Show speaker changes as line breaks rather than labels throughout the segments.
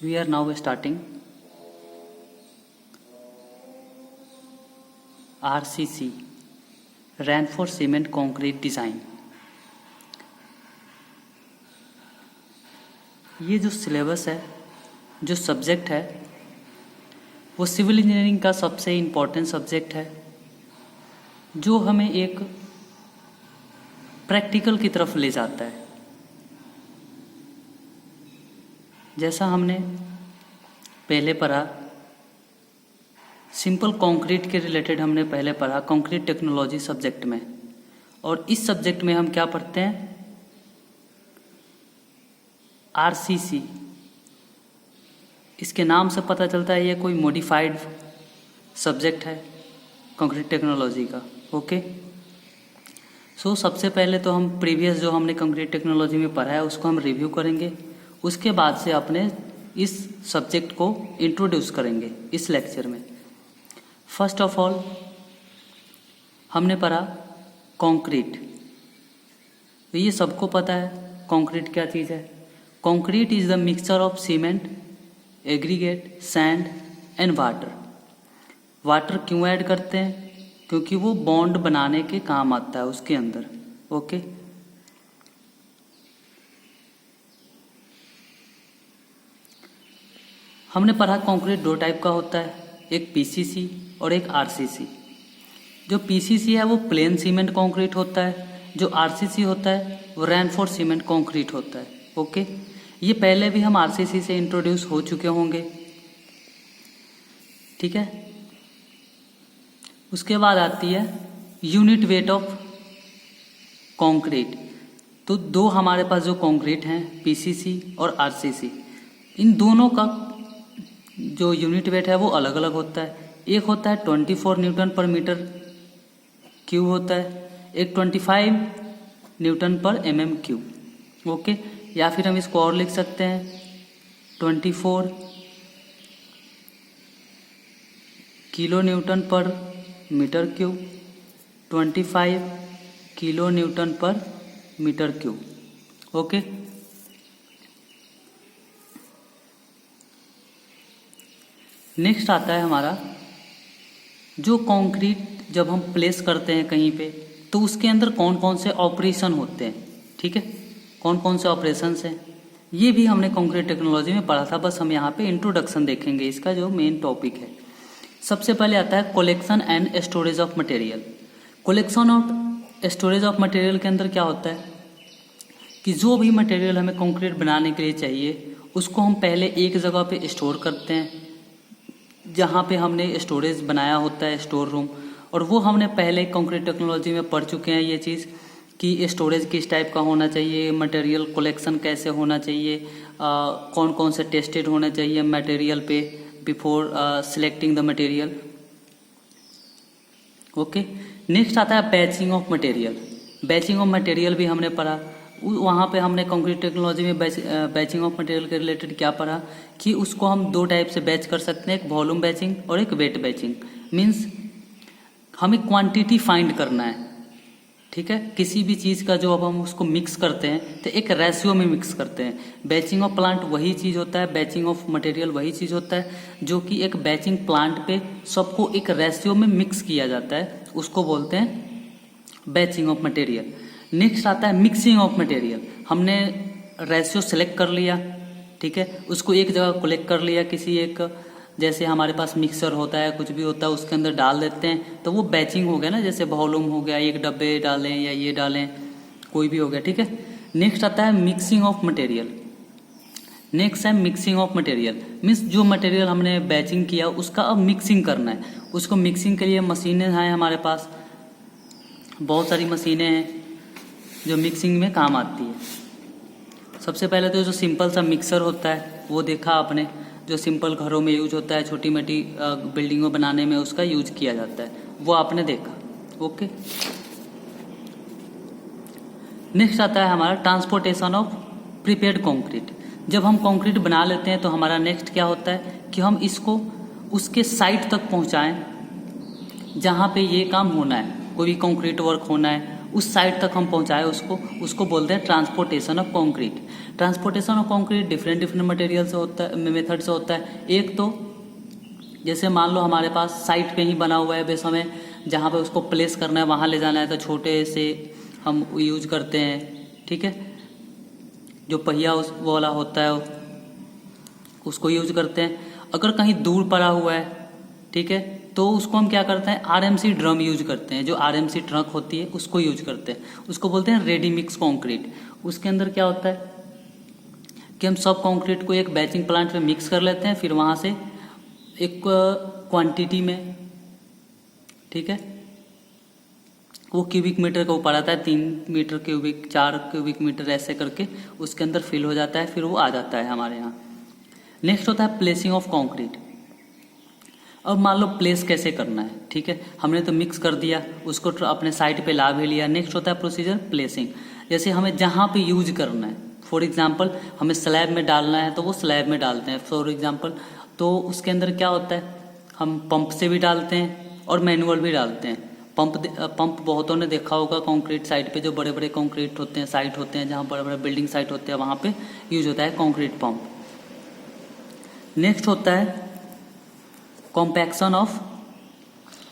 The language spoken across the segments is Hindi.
We are now starting RCC, Reinforced Cement Concrete Design। ये जो सिलेबस है, जो सब्जेक्ट है, वो सिविल इंजीनियरिंग का सबसे इम्पोर्टेंट सब्जेक्ट है, जो हमें एक प्रैक्टिकल की तरफ ले जाता है। जैसा हमने पहले पढ़ा, सिंपल कंक्रीट के रिलेटेड हमने पहले पढ़ा कंक्रीट टेक्नोलॉजी सब्जेक्ट में, और इस सब्जेक्ट में हम क्या पढ़ते हैं, आरसीसी। इसके नाम से पता चलता है ये कोई मॉडिफाइड सब्जेक्ट है कंक्रीट टेक्नोलॉजी का। ओके, सो सबसे पहले तो हम प्रीवियस जो हमने कंक्रीट टेक्नोलॉजी में पढ़ा है उसको हम रिव्यू करेंगे, उसके बाद से अपने इस सब्जेक्ट को इंट्रोड्यूस करेंगे इस लेक्चर में। फर्स्ट ऑफ ऑल हमने पढ़ा कंक्रीट। तो ये सबको पता है कंक्रीट क्या चीज़ है। Concrete is the mixture of cement, aggregate, sand and water. Water क्यों ऐड करते हैं? क्योंकि वो बॉन्ड बनाने के काम आता है उसके अंदर। ओके, हमने पढ़ा कंक्रीट दो टाइप का होता है, एक पीसीसी और एक आरसीसी। जो पीसीसी है वो प्लेन सीमेंट कंक्रीट होता है, जो आरसीसी होता है वो रेनफोर्स सीमेंट कंक्रीट होता है। ओके, ये पहले भी हम आरसीसी से इंट्रोड्यूस हो चुके होंगे, ठीक है। उसके बाद आती है यूनिट वेट ऑफ कंक्रीट। तो दो हमारे पास जो कंक्रीट हैं, पीसीसी और आरसीसी, इन दोनों का जो यूनिट वेट है वो अलग अलग होता है। एक होता है 24 न्यूटन पर मीटर क्यूब होता है, एक 25 न्यूटन पर mm क्यूब। ओके, या फिर हम इसको और लिख सकते हैं 24 किलो न्यूटन पर मीटर क्यूब, 25 किलो न्यूटन पर मीटर क्यूब। ओके, नेक्स्ट आता है हमारा जो कंक्रीट जब हम प्लेस करते हैं कहीं पे, तो उसके अंदर कौन कौन से ऑपरेशन होते हैं, ठीक है, कौन कौन से ऑपरेशंस हैं, ये भी हमने कंक्रीट टेक्नोलॉजी में पढ़ा था। बस हम यहाँ पे इंट्रोडक्शन देखेंगे, इसका जो मेन टॉपिक है। सबसे पहले आता है collection and storage of material. Collection और स्टोरेज ऑफ मटेरियल के अंदर क्या होता है कि जो भी मटेरियल हमें कंक्रीट बनाने के लिए चाहिए उसको हम पहले एक जगह पे स्टोर करते हैं, जहाँ पे हमने स्टोरेज बनाया होता है, स्टोर रूम। और वो हमने पहले कंक्रीट टेक्नोलॉजी में पढ़ चुके हैं ये चीज़ कि स्टोरेज किस टाइप का होना चाहिए, मटेरियल कलेक्शन कैसे होना चाहिए, कौन कौन से टेस्टेड होना चाहिए मटेरियल पे before selecting the material. Okay, next आता है batching of material. Batching of material भी हमने पढ़ा। वहाँ पे हमने कंक्रीट टेक्नोलॉजी में बैचिंग ऑफ मटेरियल के रिलेटेड क्या पढ़ा कि उसको हम दो टाइप से बैच कर सकते हैं, एक वॉल्यूम बैचिंग और एक वेट बैचिंग। मीन्स हमें क्वांटिटी फाइंड करना है, ठीक है, किसी भी चीज़ का जो अब हम उसको मिक्स करते हैं तो एक रेशियो में मिक्स करते हैं। बैचिंग ऑफ प्लांट वही चीज़ होता है, बैचिंग ऑफ मटेरियल वही चीज़ होता है, जो कि एक बैचिंग प्लांट पे सबको एक रेशियो में मिक्स किया जाता है, उसको बोलते हैं बैचिंग ऑफ मटेरियल। नेक्स्ट आता है मिक्सिंग ऑफ मटेरियल। हमने रेशियो सेलेक्ट कर लिया, ठीक है, उसको एक जगह कलेक्ट कर लिया, किसी एक, जैसे हमारे पास मिक्सर होता है, कुछ भी होता है, उसके अंदर डाल देते हैं, तो वो बैचिंग हो गया ना। जैसे वॉल्यूम हो गया, एक डब्बे डालें या ये डालें, कोई भी हो गया, ठीक है। नेक्स्ट आता है मिक्सिंग ऑफ मटेरियल। नेक्स्ट है मिक्सिंग ऑफ मटेरियल, मीन्स जो मटेरियल हमने बैचिंग किया उसका अब मिक्सिंग करना है। उसको मिक्सिंग के लिए मशीनें हैं हमारे पास, बहुत सारी मशीनें हैं जो मिक्सिंग में काम आती है। सबसे पहले तो जो सिंपल सा मिक्सर होता है वो देखा आपने, जो सिंपल घरों में यूज होता है, छोटी मोटी बिल्डिंगों बनाने में उसका यूज किया जाता है, वो आपने देखा। ओके, नेक्स्ट आता है हमारा ट्रांसपोर्टेशन ऑफ प्रीपेड कंक्रीट। जब हम कंक्रीट बना लेते हैं तो हमारा नेक्स्ट क्या होता है कि हम इसको उसके साइट तक पहुंचाएं जहां पे ये काम होना है, कोई भी कंक्रीट वर्क होना है, उस साइड तक हम पहुंचाए उसको बोलते हैं transportation of concrete. Transportation of concrete different material से होता है, मेथड से होता है। एक तो जैसे मान लो हमारे पास साइट पे ही बना हुआ है, बस हमें जहाँ पे उसको प्लेस करना है वहाँ ले जाना है, तो छोटे से हम यूज करते हैं, ठीक है। जो पहिया उस वाला होता है उसको यूज करते हैं। अगर कहीं दूर पड़ा हुआ है, ठीक है, तो उसको हम क्या करते हैं, आरएमसी ड्रम यूज करते हैं। जो आरएमसी ट्रक होती है उसको यूज करते हैं। उसको बोलते हैं रेडी मिक्स कंक्रीट। उसके अंदर क्या होता है कि हम सब कंक्रीट को एक बैचिंग प्लांट में मिक्स कर लेते हैं, फिर वहाँ से एक क्वांटिटी में, ठीक है, वो क्यूबिक मीटर का ऊपर आता है, 3 मीटर क्यूबिक, 4 क्यूबिक मीटर ऐसे करके उसके अंदर फिल हो जाता है, फिर वो आ जाता है हमारे यहाँ। नेक्स्ट होता है प्लेसिंग ऑफ कंक्रीट। अब मान लो प्लेस कैसे करना है, ठीक है, हमने तो मिक्स कर दिया, उसको अपने साइड पे ला भी लिया। नेक्स्ट होता है प्रोसीजर प्लेसिंग। जैसे हमें जहाँ पे यूज करना है, फॉर एग्जांपल हमें स्लैब में डालना है तो वो स्लैब में डालते हैं, फॉर एग्जांपल। तो उसके अंदर क्या होता है, हम पंप से भी डालते हैं और मैनुअल भी डालते हैं। पंप बहुतों ने देखा होगा कंक्रीट साइट पे, जो बड़े बड़े कंक्रीट होते हैं, साइट होते हैं, जहाँ बड़े बड़े बिल्डिंग साइट होते हैं, वहाँ पे यूज होता है कंक्रीट पंप। नेक्स्ट होता है compaction of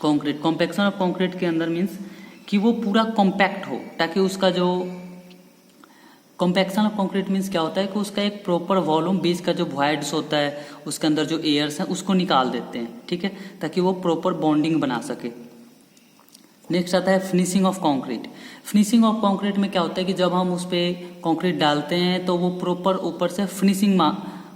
concrete. Compaction of concrete के अंदर मीन्स कि वो पूरा कॉम्पैक्ट हो, ताकि उसका जो कॉम्पैक्शन ऑफ कंक्रीट मीन्स क्या होता है कि उसका एक प्रॉपर वॉल्यूम, बीच का जो वॉइड्स होता है उसके अंदर जो एयर्स हैं उसको निकाल देते हैं, ठीक है, ताकि वो प्रॉपर बॉन्डिंग बना सके। नेक्स्ट आता है finishing of concrete. Finishing of concrete में क्या होता है कि जब हम उस पर कंक्रीट डालते हैं तो वो प्रॉपर ऊपर से फिनिशिंग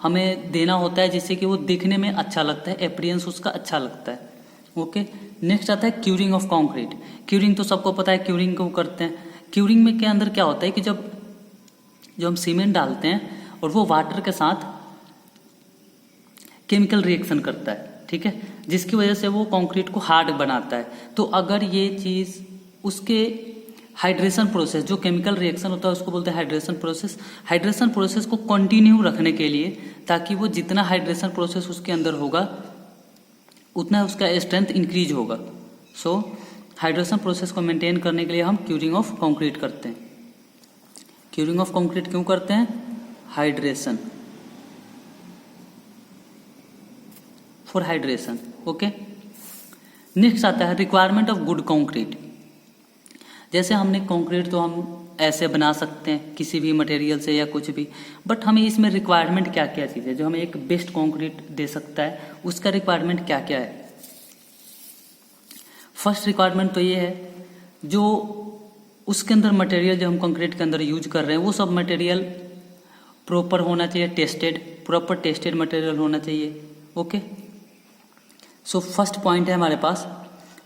हमें देना होता है, जिससे कि वो दिखने में अच्छा लगता है, अपीयरेंस उसका अच्छा लगता है। ओके। नेक्स्ट आता है क्यूरिंग ऑफ कंक्रीट। क्यूरिंग तो सबको पता है, क्यूरिंग को करते हैं। क्यूरिंग में के अंदर क्या होता है कि जब हम सीमेंट डालते हैं और वो वाटर के साथ केमिकल रिएक्शन करता है, ठीक है, जिसकी वजह से वो कंक्रीट को हार्ड बनाता है। तो अगर ये चीज़ उसके हाइड्रेशन प्रोसेस, जो केमिकल रिएक्शन होता है उसको बोलते हैं हाइड्रेशन प्रोसेस। हाइड्रेशन प्रोसेस को कंटिन्यू रखने के लिए, ताकि वो जितना हाइड्रेशन प्रोसेस उसके अंदर होगा उतना उसका स्ट्रेंथ इंक्रीज होगा। सो हाइड्रेशन प्रोसेस को मेंटेन करने के लिए हम क्यूरिंग ऑफ कंक्रीट करते हैं। क्यूरिंग ऑफ कंक्रीट क्यों करते हैं? Hydration, for hydration. Okay. Next आता है रिक्वायरमेंट ऑफ गुड कंक्रीट। जैसे हमने कंक्रीट तो हम ऐसे बना सकते हैं किसी भी मटेरियल से या कुछ भी, बट हमें इसमें रिक्वायरमेंट क्या क्या चीज़ है जो हमें एक बेस्ट कंक्रीट दे सकता है, उसका रिक्वायरमेंट क्या क्या है? फर्स्ट रिक्वायरमेंट तो ये है, जो उसके अंदर मटेरियल जो हम कंक्रीट के अंदर यूज कर रहे हैं वो सब मटेरियल प्रॉपर होना चाहिए, टेस्टेड, प्रॉपर टेस्टेड मटेरियल होना चाहिए। ओके। सो फर्स्ट पॉइंट है हमारे पास,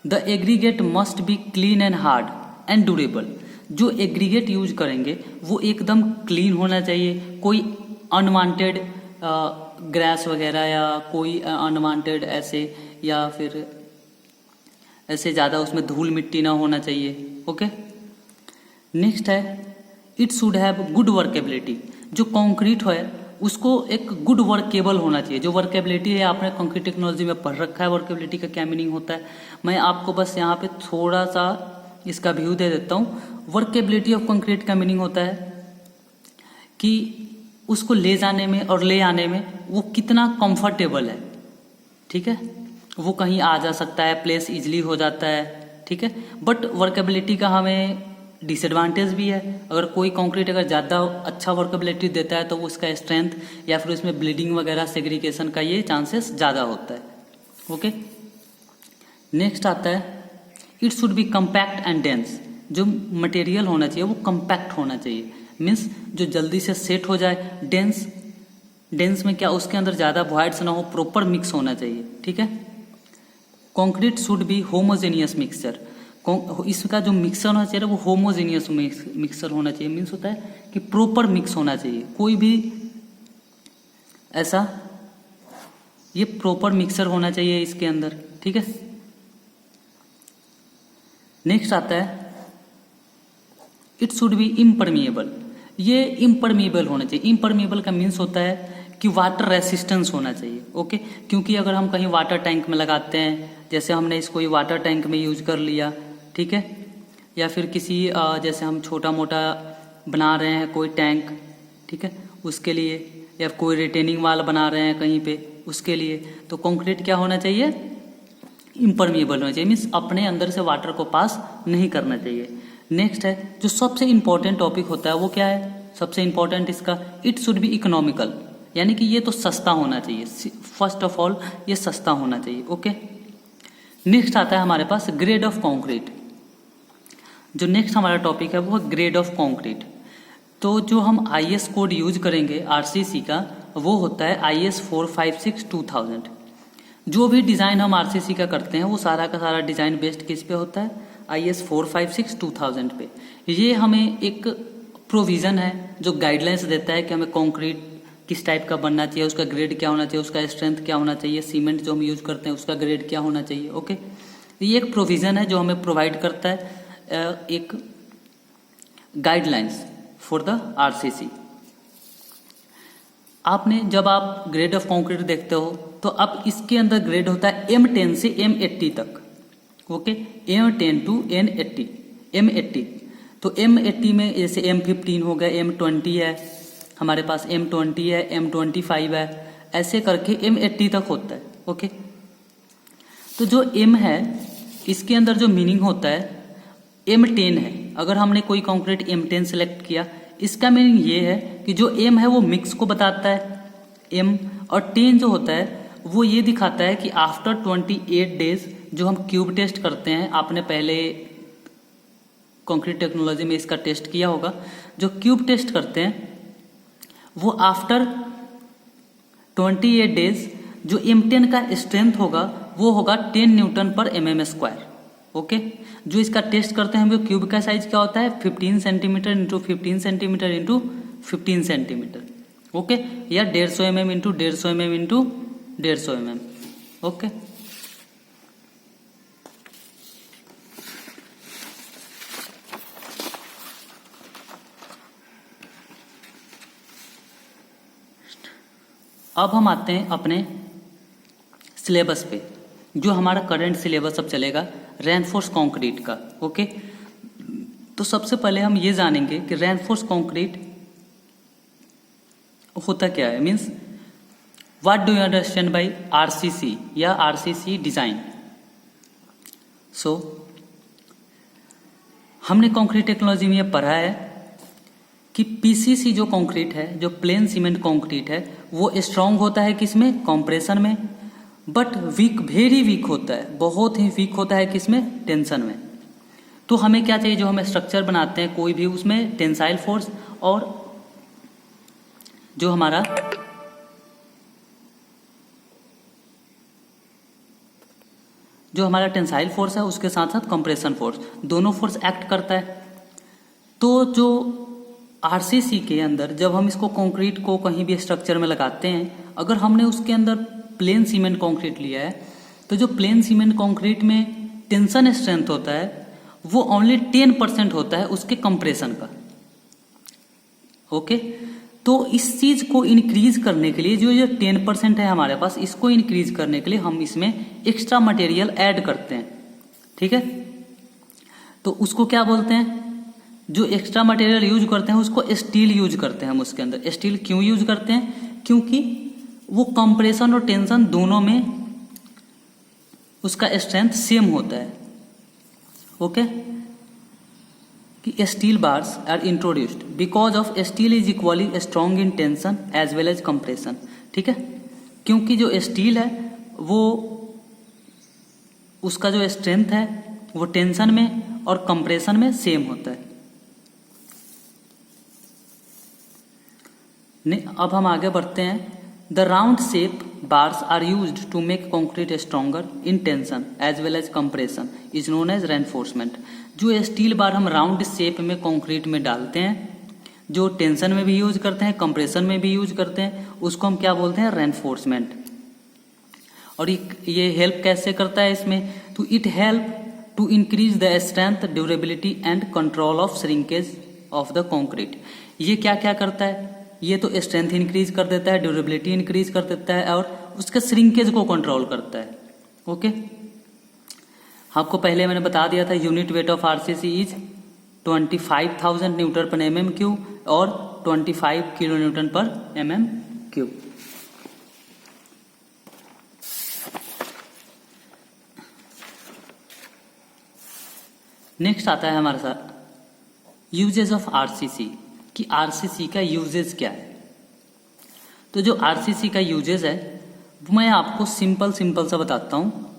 the aggregate must be clean and hard and durable. जो एग्रीगेट यूज करेंगे वो एकदम क्लीन होना चाहिए, कोई अनवांटेड ग्रास वगैरह या कोई अनवांटेड ऐसे या फिर ऐसे ज़्यादा उसमें धूल मिट्टी ना होना चाहिए। ओके। नेक्स्ट है it should have good workability. जो कंक्रीट है उसको एक गुड वर्केबल होना चाहिए। जो वर्केबिलिटी है, आपने कंक्रीट टेक्नोलॉजी में पढ़ रखा है वर्केबिलिटी का क्या मीनिंग होता है। मैं आपको बस यहाँ पे थोड़ा सा इसका व्यू दे देता हूँ। वर्केबिलिटी ऑफ कंक्रीट का मीनिंग होता है कि उसको ले जाने में और ले आने में वो कितना कंफर्टेबल है, ठीक है, वो कहीं आ जा सकता है, प्लेस इजीली हो जाता है, ठीक है। बट वर्केबिलिटी का हमें डिसएडवांटेज भी है। अगर कोई कंक्रीट अगर ज़्यादा अच्छा वर्केबिलिटी देता है तो उसका स्ट्रेंथ या फिर उसमें ब्लीडिंग वगैरह सेग्रीगेशन का ये चांसेस ज़्यादा होता है। ओके। नेक्स्ट आता है it should be compact and dense. जो मटेरियल होना चाहिए वो कम्पैक्ट होना चाहिए, मीन्स जो जल्दी से सेट हो जाए। डेंस में क्या, उसके अंदर ज़्यादा वॉइड्स ना हो, प्रॉपर मिक्स होना चाहिए, ठीक है। Concrete should be homogeneous mixture. इसका जो मिक्सर होना चाहिए वो होमोजेनियस मिक्सर होना चाहिए, मीन्स होता है कि प्रॉपर मिक्स होना चाहिए। कोई भी ऐसा ये प्रॉपर मिक्सर होना चाहिए इसके अंदर, ठीक है। नेक्स्ट आता है इट शुड बी इम्परमिएबल। ये इम्परमिएबल होना चाहिए। इम्परमिएबल का मीन्स होता है कि वाटर रेसिस्टेंस होना चाहिए। ओके। क्योंकि अगर हम कहीं वाटर टैंक में लगाते हैं, जैसे हमने इसको ये वाटर टैंक में यूज कर लिया, ठीक है, या फिर किसी जैसे हम छोटा मोटा बना रहे हैं कोई टैंक, ठीक है, उसके लिए, या कोई रिटेनिंग वाल बना रहे हैं कहीं पे, उसके लिए। तो कंक्रीट क्या होना चाहिए, इम्परमिएबल होना चाहिए, मीन्स अपने अंदर से वाटर को पास नहीं करना चाहिए। नेक्स्ट है जो सबसे इम्पोर्टेंट टॉपिक होता है वो क्या है, सबसे इम्पोर्टेंट इसका, इट शुड बी इकोनॉमिकल, यानी कि ये तो सस्ता होना चाहिए। फर्स्ट ऑफ ऑल ये सस्ता होना चाहिए। ओके, नेक्स्ट आता है हमारे पास ग्रेड ऑफ कंक्रीट। जो नेक्स्ट हमारा टॉपिक है वो है ग्रेड ऑफ कंक्रीट। तो जो हम IS कोड यूज करेंगे RCC का, वो होता है IS 456-2000। जो भी डिज़ाइन हम RCC का करते हैं वो सारा का सारा डिज़ाइन बेस्ड किस पे होता है, IS 456-2000 पे। ये हमें एक प्रोविज़न है जो गाइडलाइंस देता है कि हमें कंक्रीट किस टाइप का बनना चाहिए, उसका ग्रेड क्या होना चाहिए, उसका स्ट्रेंथ क्या होना चाहिए, सीमेंट जो हम यूज करते हैं उसका ग्रेड क्या होना चाहिए। ओके, ये एक प्रोविज़न है जो हमें प्रोवाइड करता है एक गाइडलाइंस फॉर द RCC। आपने जब आप ग्रेड ऑफ कंक्रीट देखते हो तो अब इसके अंदर ग्रेड होता है M10 से M80 तक। Okay, M10 to M80। तो M80 में जैसे M15 हो गया, M20 है हमारे पास, M20 है, M25 है, ऐसे करके M80 तक होता है। ओके, तो जो M है इसके अंदर जो मीनिंग होता है M10 है। अगर हमने कोई कंक्रीट M10 सेलेक्ट किया, इसका मीनिंग ये है कि जो M है वो मिक्स को बताता है M, और 10 जो होता है वो ये दिखाता है कि आफ्टर 28 डेज जो हम क्यूब टेस्ट करते हैं, आपने पहले कंक्रीट टेक्नोलॉजी में इसका टेस्ट किया होगा, जो क्यूब टेस्ट करते हैं वो आफ्टर 28 डेज जो M10 का स्ट्रेंथ होगा वो होगा 10 न्यूटन पर mm²। ओके, जो इसका टेस्ट करते हैं वो क्यूब का साइज क्या होता है 15 centimetre into 15 centimetre into 15 centimetre. Okay, या 150 mm into 150 mm into 150 mm। Okay, अब हम आते हैं अपने सिलेबस पे, जो हमारा करंट सिलेबस अब चलेगा रेनफोर्स कंक्रीट का। ओके, तो सबसे पहले हम ये जानेंगे कि रेनफोर्स कंक्रीट होता क्या है, means what do you understand by RCC या RCC डिजाइन। सो हमने कंक्रीट टेक्नोलॉजी में ये पढ़ा है कि PCC जो कंक्रीट है, जो प्लेन सीमेंट कंक्रीट है, वो स्ट्रांग होता है किसमें, कंप्रेशन में, बट वीक, वेरी वीक होता है, बहुत ही वीक होता है किसमें, टेंशन में। तो हमें क्या चाहिए, जो हम स्ट्रक्चर बनाते हैं कोई भी, उसमें टेंसाइल फोर्स और जो हमारा टेंसाइल फोर्स है उसके साथ साथ कंप्रेशन फोर्स, दोनों फोर्स एक्ट करता है। तो जो RCC के अंदर जब हम इसको कंक्रीट को कहीं भी स्ट्रक्चर में लगाते हैं, अगर हमने उसके अंदर प्लेन सीमेंट कंक्रीट लिया है, तो जो प्लेन सीमेंट कंक्रीट में टेंशन स्ट्रेंथ होता है वो ओनली 10% होता है उसके कंप्रेशन का। ओके, तो इस चीज को इंक्रीज करने के लिए जो 10% है हमारे पास, इसको इंक्रीज करने के लिए हम इसमें एक्स्ट्रा मटेरियल ऐड करते हैं। ठीक है, तो उसको क्या बोलते हैं, जो एक्स्ट्रा मटेरियल यूज करते हैं उसको स्टील यूज करते हैं हम उसके अंदर। स्टील क्यों यूज करते हैं, क्योंकि वो कंप्रेशन और टेंशन दोनों में उसका स्ट्रेंथ सेम होता है। ओके, कि steel bars are introduced because of steel is equally strong in tension as well as compression. ठीक है, क्योंकि जो स्टील है वो उसका जो स्ट्रेंथ है वो टेंशन में और कंप्रेशन में सेम होता है। अब हम आगे बढ़ते हैं। The round shape bars are used to make concrete stronger in tension as well as compression is known as reinforcement. जो स्टील बार हम राउंड शेप में कंक्रीट में डालते हैं, जो टेंशन में भी यूज करते हैं, कंप्रेशन में भी यूज करते हैं, उसको हम क्या बोलते हैं, रेनफोर्समेंट। और ये हेल्प कैसे करता है इसमें, तो it help to increase the strength, durability and control of shrinkage of the concrete. ये क्या क्या करता है, ये तो स्ट्रेंथ इंक्रीज कर देता है, ड्यूरेबिलिटी इंक्रीज कर देता है और उसके श्रिंकेज को कंट्रोल करता है। ओके, आपको पहले मैंने बता दिया था unit weight of RCC is 25,000 Newton पर एम एम क्यूब और 25 किलो न्यूटन पर एम एम क्यूब। नेक्स्ट आता है हमारे साथ यूजेज ऑफ आरसीसी, कि आरसीसी का यूजेज क्या है। तो जो आरसीसी का यूजेज है वो मैं आपको सिंपल सा बताता हूँ।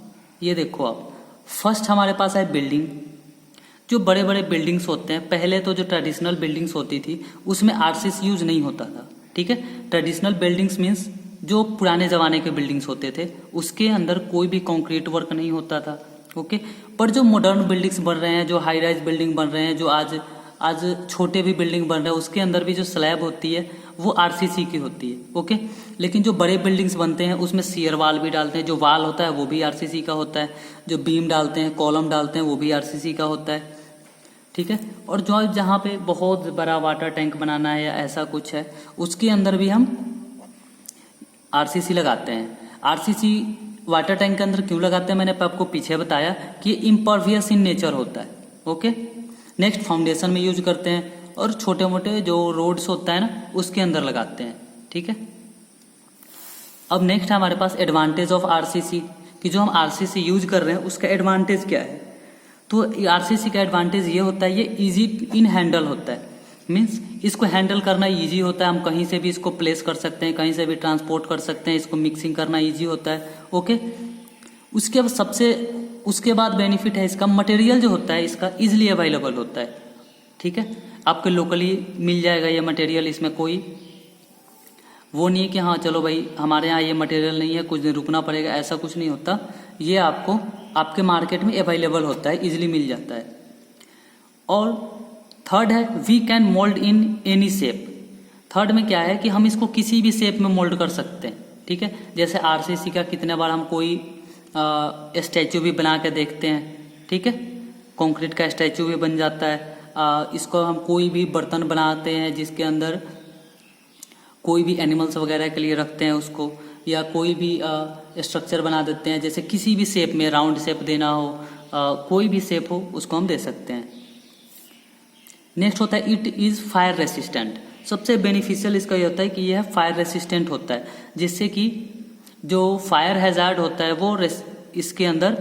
ये देखो आप, फर्स्ट हमारे पास है बिल्डिंग। जो बड़े बड़े बिल्डिंग्स होते हैं, पहले तो जो ट्रेडिशनल बिल्डिंग्स होती थी उसमें आरसीसी यूज नहीं होता था, ठीक है। ट्रेडिशनल बिल्डिंग्स मीन्स जो पुराने ज़माने के बिल्डिंग्स होते थे उसके अंदर कोई भी कंक्रीट वर्क नहीं होता था, ओके। पर जो मॉडर्न बिल्डिंग्स बन रहे हैं, जो हाई राइज बिल्डिंग बन रहे हैं, जो आज छोटे भी बिल्डिंग बन रहे हैं, उसके अंदर भी जो स्लैब होती है वो आरसीसी की होती है, ओके। लेकिन जो बड़े बिल्डिंग्स बनते हैं उसमें शियर वाल भी डालते हैं, जो वाल होता है वो भी आरसीसी का होता है, जो बीम डालते हैं, कॉलम डालते हैं वो भी आरसीसी का होता है, ठीक है। और जो जहाँ पे बहुत बड़ा वाटर टैंक बनाना है या ऐसा कुछ है उसके अंदर भी हम आरसीसी लगाते हैं। आरसीसी वाटर टैंक के अंदर क्यों लगाते हैं, मैंने आपको पीछे बताया कि इम्परवियस इन नेचर होता है, ओके। नेक्स्ट फाउंडेशन में यूज करते हैं, और छोटे मोटे जो रोड्स होता है ना उसके अंदर लगाते हैं, ठीक है। अब नेक्स्ट हमारे पास एडवांटेज ऑफ आरसीसी, कि जो हम आरसीसी यूज कर रहे हैं उसका एडवांटेज क्या है। तो आरसीसी का एडवांटेज ये होता है, ये इजी इन हैंडल होता है, मीन्स इसको हैंडल करना इजी होता है। हम कहीं से भी इसको प्लेस कर सकते हैं, कहीं से भी ट्रांसपोर्ट कर सकते हैं, इसको मिक्सिंग करना इजी होता है, ओके। उसके बाद बेनिफिट है इसका, मटेरियल जो होता है इसका इजीली अवेलेबल होता है, ठीक है। आपके लोकली मिल जाएगा ये मटेरियल, इसमें कोई वो नहीं है कि हाँ चलो भाई हमारे यहाँ ये मटेरियल नहीं है कुछ दिन रुकना पड़ेगा, ऐसा कुछ नहीं होता। ये आपको आपके मार्केट में अवेलेबल होता है, इजीली मिल जाता है। और थर्ड है we can mould in any shape. Third में क्या है कि हम इसको किसी भी शेप में मोल्ड कर सकते हैं, ठीक है। जैसे आरसीसी का कितने बार हम कोई स्टैचू भी बना के देखते हैं, ठीक है। कंक्रीट का स्टैचू भी बन जाता है। इसको हम कोई भी बर्तन बनाते हैं जिसके अंदर कोई भी एनिमल्स वगैरह के लिए रखते हैं उसको, या कोई भी स्ट्रक्चर बना देते हैं, जैसे किसी भी शेप में, राउंड शेप देना हो, कोई भी शेप हो उसको हम दे सकते हैं। नेक्स्ट होता है इट इज़ फायर रेसिस्टेंट। सबसे बेनिफिशियल इसका ये होता है कि यह फायर रेसिस्टेंट होता है, जिससे कि जो फायर हैजार्ड होता है वो इसके अंदर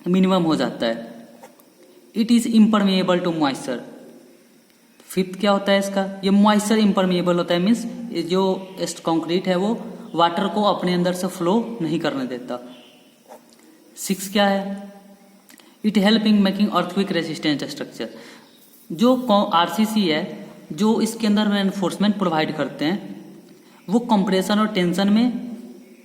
मिनिमम हो जाता है। It is impermeable to moisture. Fifth क्या होता है इसका, ये मॉइस्चर इम्परमिएबल होता है, मीन्स जो कंक्रीट है वो वाटर को अपने अंदर से फ्लो नहीं करने देता। सिक्स क्या है, it help in making earthquake resistant structure. जो आरसीसी है जो इसके अंदर एनफोर्समेंट प्रोवाइड करते हैं वो कंप्रेशन और टेंशन में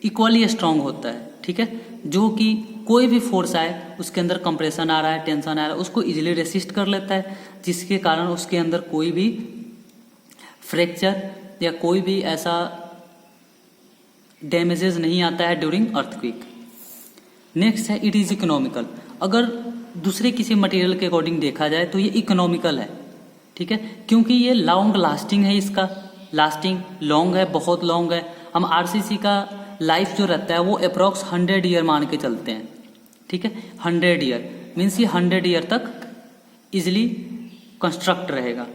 इक्वली स्ट्रांग होता है, ठीक है। जो कि कोई भी फोर्स आए उसके अंदर कंप्रेशन आ रहा है, टेंशन आ रहा है, उसको इजीली रेसिस्ट कर लेता है, जिसके कारण उसके अंदर कोई भी फ्रैक्चर या कोई भी ऐसा डैमेजेस नहीं आता है ड्यूरिंग अर्थक्वेक। नेक्स्ट है इट इज़ इकोनॉमिकल। अगर दूसरे किसी मटेरियल के अकॉर्डिंग देखा जाए तो ये इकोनॉमिकल है, ठीक है, क्योंकि ये लॉन्ग लास्टिंग है, इसका लास्टिंग लॉन्ग है, बहुत लॉन्ग है। हम आरसीसी का लाइफ जो रहता है वो अप्रॉक्स 100 ईयर मान के चलते हैं, ठीक है। 100 ईयर मीन्स ये 100 ईयर तक इजिली कंस्ट्रक्ट रहेगा।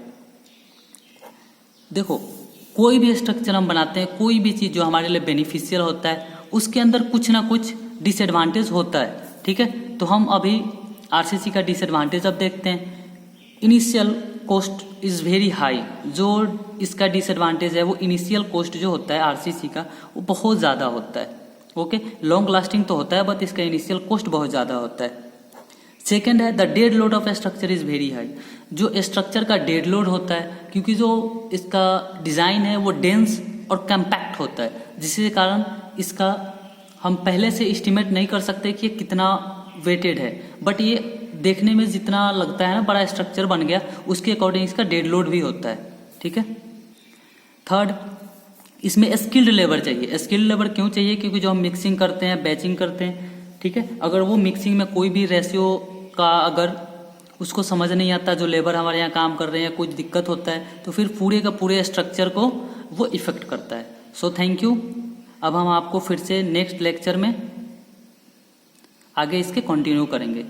देखो कोई भी स्ट्रक्चर हम बनाते हैं, कोई भी चीज़ जो हमारे लिए बेनिफिशियल होता है उसके अंदर कुछ ना कुछ डिसएडवांटेज होता है, ठीक है। तो हम अभी आरसीसी का डिसएडवांटेज अब देखते हैं। Initial cost is very high. जो इसका डिसएडवांटेज है वो इनिशियल कॉस्ट जो होता है आरसीसी का वो बहुत ज़्यादा होता है, ओके। लॉन्ग लास्टिंग तो होता है बट इसका इनिशियल कॉस्ट बहुत ज़्यादा होता है। सेकेंड है the dead load of structure is very high. जो स्ट्रक्चर का डेड लोड होता है, क्योंकि जो इसका डिज़ाइन है वो डेंस और कम्पैक्ट होता है, जिसके कारण इसका हम पहले से एस्टिमेट नहीं कर सकते कि ये कितना वेटेड है, बट ये देखने में जितना लगता है ना बड़ा स्ट्रक्चर बन गया उसके अकॉर्डिंग इसका डेड लोड भी होता है, ठीक है। थर्ड, इसमें स्किल्ड लेबर चाहिए। स्किल्ड लेबर क्यों चाहिए, क्योंकि जो हम मिक्सिंग करते हैं, बैचिंग करते हैं, ठीक है, अगर वो मिक्सिंग में कोई भी रेशियो का अगर उसको समझ नहीं आता, जो लेबर हमारे यहाँ काम कर रहे हैं, कुछ दिक्कत होता है तो फिर पूरे का पूरे स्ट्रक्चर को वो इफेक्ट करता है। So thank you. अब हम आपको फिर से नेक्स्ट लेक्चर में आगे इसके कंटिन्यू करेंगे।